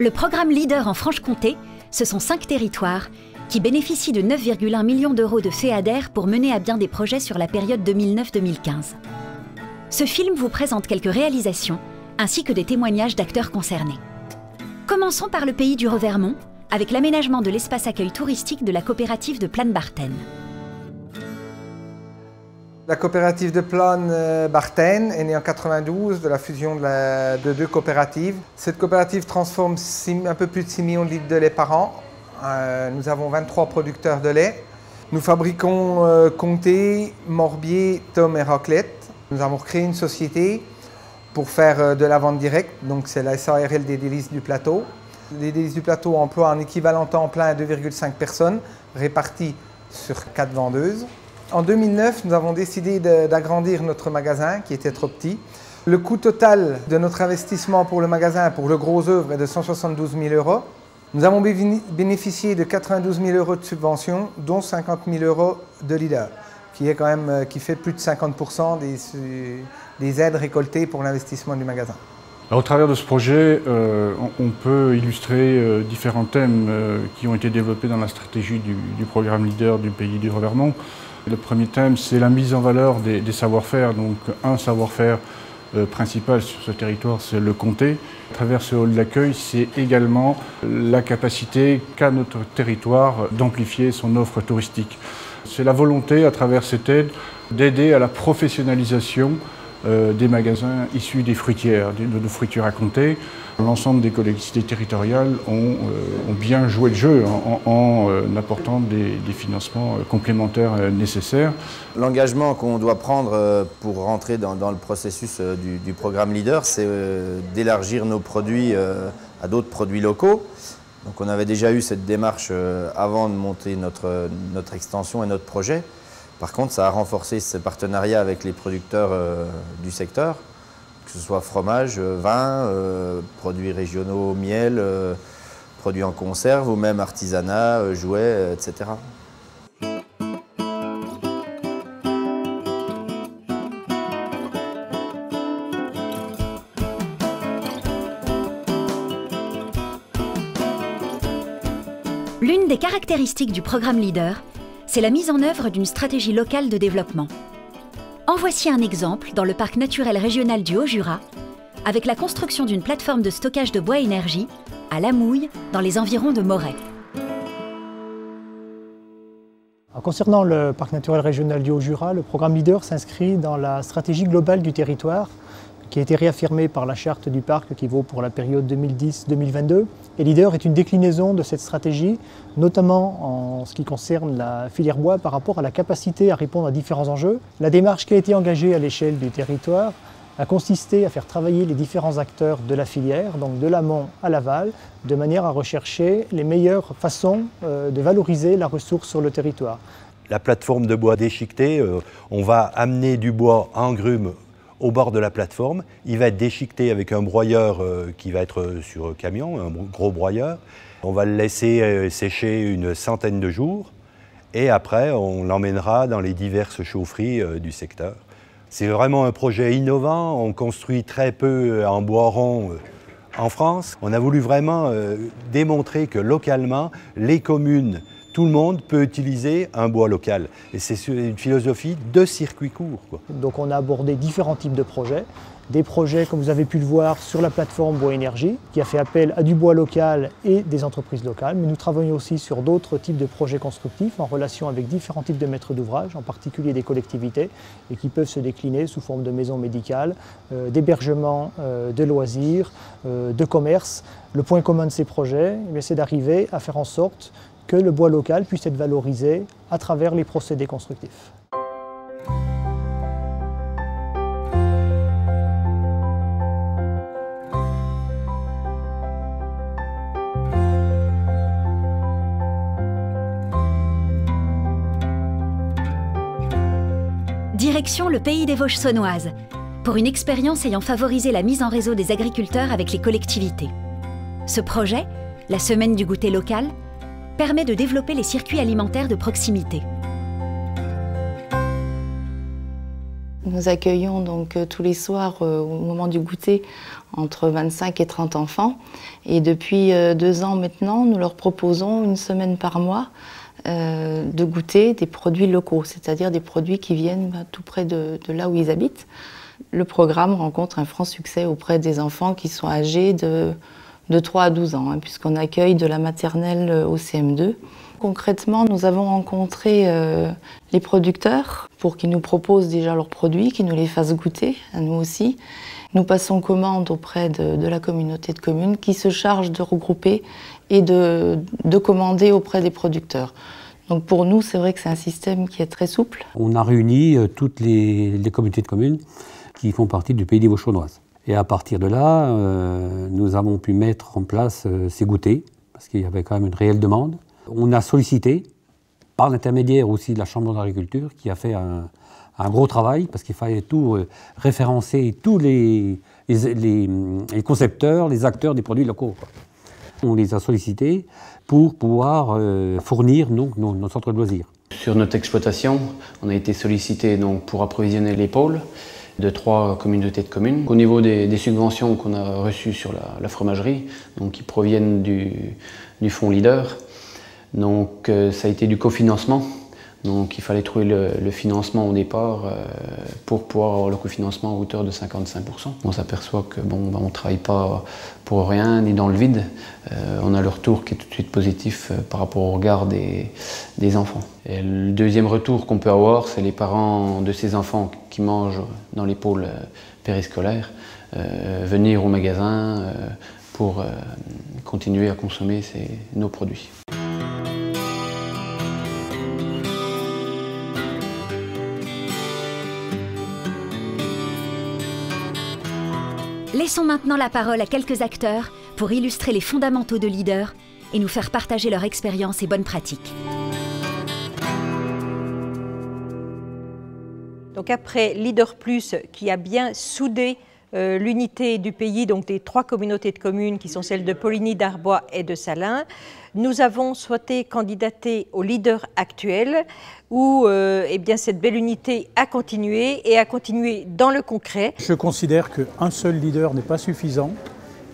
Le programme Leader en Franche-Comté, ce sont 5 territoires qui bénéficient de 9,1 millions d'euros de FEADER pour mener à bien des projets sur la période 2009-2015. Ce film vous présente quelques réalisations ainsi que des témoignages d'acteurs concernés. Commençons par le pays du Revermont, avec l'aménagement de l'espace accueil touristique de la coopérative de Plane-Barthen. La coopérative de Plane-Barthen est née en 1992 de la fusion de 2 coopératives. Cette coopérative transforme un peu plus de 6 millions de litres de lait par an. Nous avons 23 producteurs de lait. Nous fabriquons comté, morbier, tome et raclette. Nous avons créé une société pour faire de la vente directe, donc c'est la SARL des Délices du Plateau. Les Délices du Plateau emploient un équivalent temps plein à 2,5 personnes réparties sur 4 vendeuses. En 2009, nous avons décidé d'agrandir notre magasin qui était trop petit. Le coût total de notre investissement pour le magasin, pour le gros œuvre, est de 172 000 euros. Nous avons bénéficié de 92 000 euros de subventions, dont 50 000 euros de Leader, qui fait plus de 50% des aides récoltées pour l'investissement du magasin. Au travers de ce projet, on peut illustrer différents thèmes qui ont été développés dans la stratégie du programme Leader du pays du Revermont. Le premier thème, c'est la mise en valeur des savoir-faire. Donc, un savoir-faire principal sur ce territoire, c'est le comté. À travers ce hall d'accueil, c'est également la capacité qu'a notre territoire d'amplifier son offre touristique. C'est la volonté, à travers cette aide, d'aider à la professionnalisation des magasins issus des fruitières, de nos fruitières à comté. L'ensemble des collectivités territoriales ont bien joué le jeu en apportant des financements complémentaires nécessaires. L'engagement qu'on doit prendre pour rentrer dans le processus du programme Leader, c'est d'élargir nos produits à d'autres produits locaux. Donc on avait déjà eu cette démarche avant de monter notre extension et notre projet. Par contre, ça a renforcé ce partenariat avec les producteurs du secteur, que ce soit fromage, vin, produits régionaux, miel, produits en conserve ou même artisanat, jouets, etc. L'une des caractéristiques du programme Leader, c'est la mise en œuvre d'une stratégie locale de développement. En voici un exemple dans le parc naturel régional du Haut-Jura, avec la construction d'une plateforme de stockage de bois énergie à La Mouille, dans les environs de Moret. Concernant le parc naturel régional du Haut-Jura, le programme Leader s'inscrit dans la stratégie globale du territoire qui a été réaffirmée par la charte du parc qui vaut pour la période 2010-2022. Et Leader est une déclinaison de cette stratégie, notamment en ce qui concerne la filière bois par rapport à la capacité à répondre à différents enjeux. La démarche qui a été engagée à l'échelle du territoire a consisté à faire travailler les différents acteurs de la filière, donc de l'amont à l'aval, de manière à rechercher les meilleures façons de valoriser la ressource sur le territoire. La plateforme de bois déchiqueté, on va amener du bois en grume au bord de la plateforme. Il va être déchiqueté avec un broyeur qui va être sur camion, un gros broyeur. On va le laisser sécher une centaine de jours et après on l'emmènera dans les diverses chaufferies du secteur. C'est vraiment un projet innovant, on construit très peu en bois rond en France. On a voulu vraiment démontrer que localement, les communes, tout le monde peut utiliser un bois local. Et c'est une philosophie de circuit court, quoi. Donc on a abordé différents types de projets. Des projets, comme vous avez pu le voir, sur la plateforme Bois Énergie, qui a fait appel à du bois local et des entreprises locales. Mais nous travaillons aussi sur d'autres types de projets constructifs en relation avec différents types de maîtres d'ouvrage, en particulier des collectivités, et qui peuvent se décliner sous forme de maisons médicales, d'hébergement, de loisirs, de commerce. Le point commun de ces projets, c'est d'arriver à faire en sorte que le bois local puisse être valorisé à travers les procédés constructifs. Direction le pays des Vosges saunoises, pour une expérience ayant favorisé la mise en réseau des agriculteurs avec les collectivités. Ce projet, la Semaine du goûter local, permet de développer les circuits alimentaires de proximité. Nous accueillons donc tous les soirs au moment du goûter entre 25 et 30 enfants. Et depuis 2 ans maintenant, nous leur proposons une semaine par mois de goûter des produits locaux, c'est-à-dire des produits qui viennent tout près de là où ils habitent. Le programme rencontre un franc succès auprès des enfants qui sont âgés de 3 à 12 ans, puisqu'on accueille de la maternelle au CM2. Concrètement, nous avons rencontré les producteurs pour qu'ils nous proposent déjà leurs produits, qu'ils nous les fassent goûter, à nous aussi. Nous passons commande auprès de la communauté de communes qui se charge de regrouper et de commander auprès des producteurs. Donc pour nous, c'est vrai que c'est un système qui est très souple. On a réuni toutes les communautés de communes qui font partie du Pays des Vauchonnoises. Et à partir de là, nous avons pu mettre en place ces goûters, parce qu'il y avait quand même une réelle demande. On a sollicité, par l'intermédiaire aussi de la Chambre d'agriculture, qui a fait un gros travail, parce qu'il fallait tout référencer, tous les concepteurs, les acteurs des produits locaux. On les a sollicités pour pouvoir fournir donc, nos centres de loisirs. Sur notre exploitation, on a été sollicité donc, pour approvisionner les pôles de 3 communautés de communes. Au niveau des subventions qu'on a reçues sur la fromagerie, donc, qui proviennent du fonds Leader, donc, ça a été du cofinancement. Donc il fallait trouver le financement au départ pour pouvoir avoir le cofinancement à hauteur de 55%. On s'aperçoit que on ne travaille pas pour rien ni dans le vide. On a le retour qui est tout de suite positif par rapport au regard des enfants. Et le deuxième retour qu'on peut avoir, c'est les parents de ces enfants qui mangent dans les pôles périscolaires, venir au magasin pour continuer à consommer nos produits. Laissons maintenant la parole à quelques acteurs pour illustrer les fondamentaux de Leader et nous faire partager leur expérience et bonnes pratiques. Donc après Leader Plus, qui a bien soudé l'unité du pays, donc des 3 communautés de communes qui sont celles de Poligny, d'Arbois et de Salins, nous avons souhaité candidater au Leader actuel où eh bien, cette belle unité a continué et a continué dans le concret. Je considère qu'un seul leader n'est pas suffisant.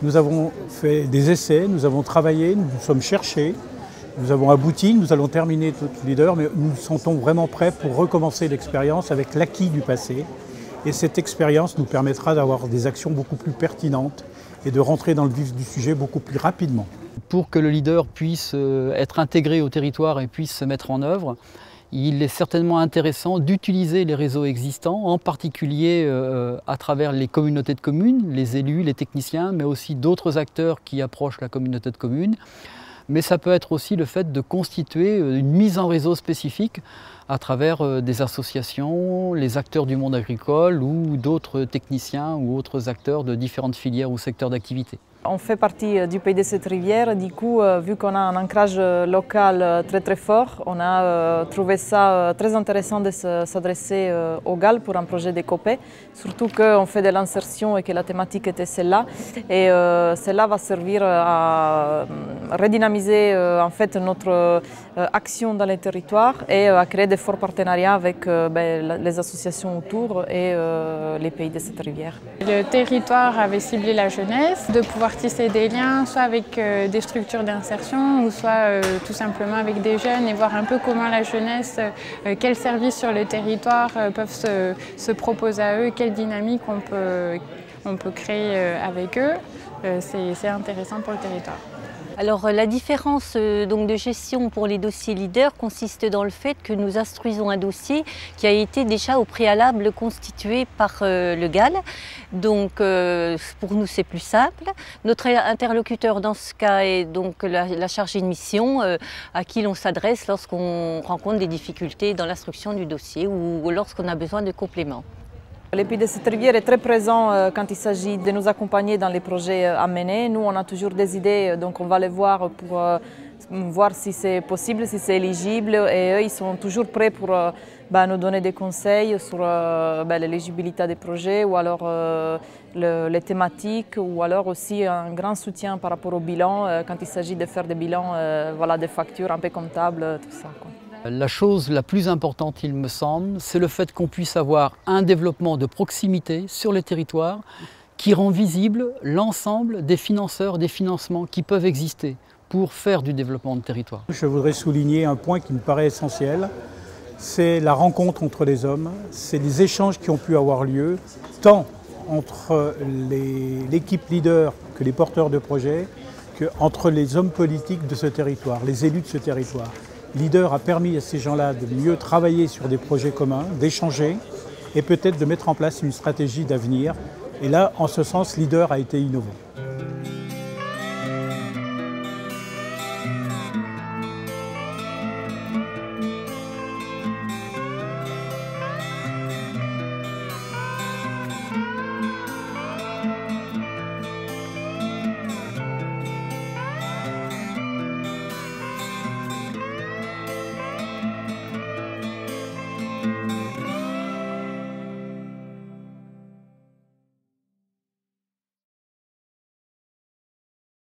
Nous avons fait des essais, nous avons travaillé, nous nous sommes cherchés, nous avons abouti, nous allons terminer tout leader, mais nous nous sentons vraiment prêts pour recommencer l'expérience avec l'acquis du passé. Et cette expérience nous permettra d'avoir des actions beaucoup plus pertinentes et de rentrer dans le vif du sujet beaucoup plus rapidement. Pour que le leader puisse être intégré au territoire et puisse se mettre en œuvre, il est certainement intéressant d'utiliser les réseaux existants, en particulier à travers les communautés de communes, les élus, les techniciens, mais aussi d'autres acteurs qui approchent la communauté de communes. Mais ça peut être aussi le fait de constituer une mise en réseau spécifique à travers des associations, les acteurs du monde agricole ou d'autres techniciens ou autres acteurs de différentes filières ou secteurs d'activité. On fait partie du Pays de cette rivière, du coup, vu qu'on a un ancrage local très fort, on a trouvé ça très intéressant de s'adresser au GAL pour un projet d'écopée, surtout qu'on fait de l'insertion et que la thématique était celle-là. Et celle-là va servir à redynamiser en fait notre action dans les territoires et à créer de forts partenariats avec les associations autour et les pays de cette rivière. Le territoire avait ciblé la jeunesse, de pouvoir tisser des liens, soit avec des structures d'insertion ou soit tout simplement avec des jeunes et voir un peu comment la jeunesse, quels services sur le territoire peuvent se proposer à eux, quelle dynamique on peut créer avec eux. C'est intéressant pour le territoire. Alors la différence donc, de gestion pour les dossiers leaders consiste dans le fait que nous instruisons un dossier qui a été déjà au préalable constitué par le GAL. Donc pour nous c'est plus simple. Notre interlocuteur dans ce cas est donc la chargée de mission à qui l'on s'adresse lorsqu'on rencontre des difficultés dans l'instruction du dossier ou lorsqu'on a besoin de compléments. Le Pays de cette rivière est très présent quand il s'agit de nous accompagner dans les projets à mener. Nous, on a toujours des idées, donc on va les voir pour voir si c'est possible, si c'est éligible. Et eux, ils sont toujours prêts pour nous donner des conseils sur l'éligibilité des projets ou alors les thématiques ou alors aussi un grand soutien par rapport au bilan quand il s'agit de faire des bilans, des factures un peu comptables, tout ça, quoi. La chose la plus importante, il me semble, c'est le fait qu'on puisse avoir un développement de proximité sur les territoires qui rend visible l'ensemble des financeurs, des financements qui peuvent exister pour faire du développement de territoire. Je voudrais souligner un point qui me paraît essentiel, c'est la rencontre entre les hommes, c'est les échanges qui ont pu avoir lieu, tant entre l'équipe leader que les porteurs de projets, qu'entre les hommes politiques de ce territoire, les élus de ce territoire. Leader a permis à ces gens-là de mieux travailler sur des projets communs, d'échanger et peut-être de mettre en place une stratégie d'avenir. Et là, en ce sens, Leader a été innovant.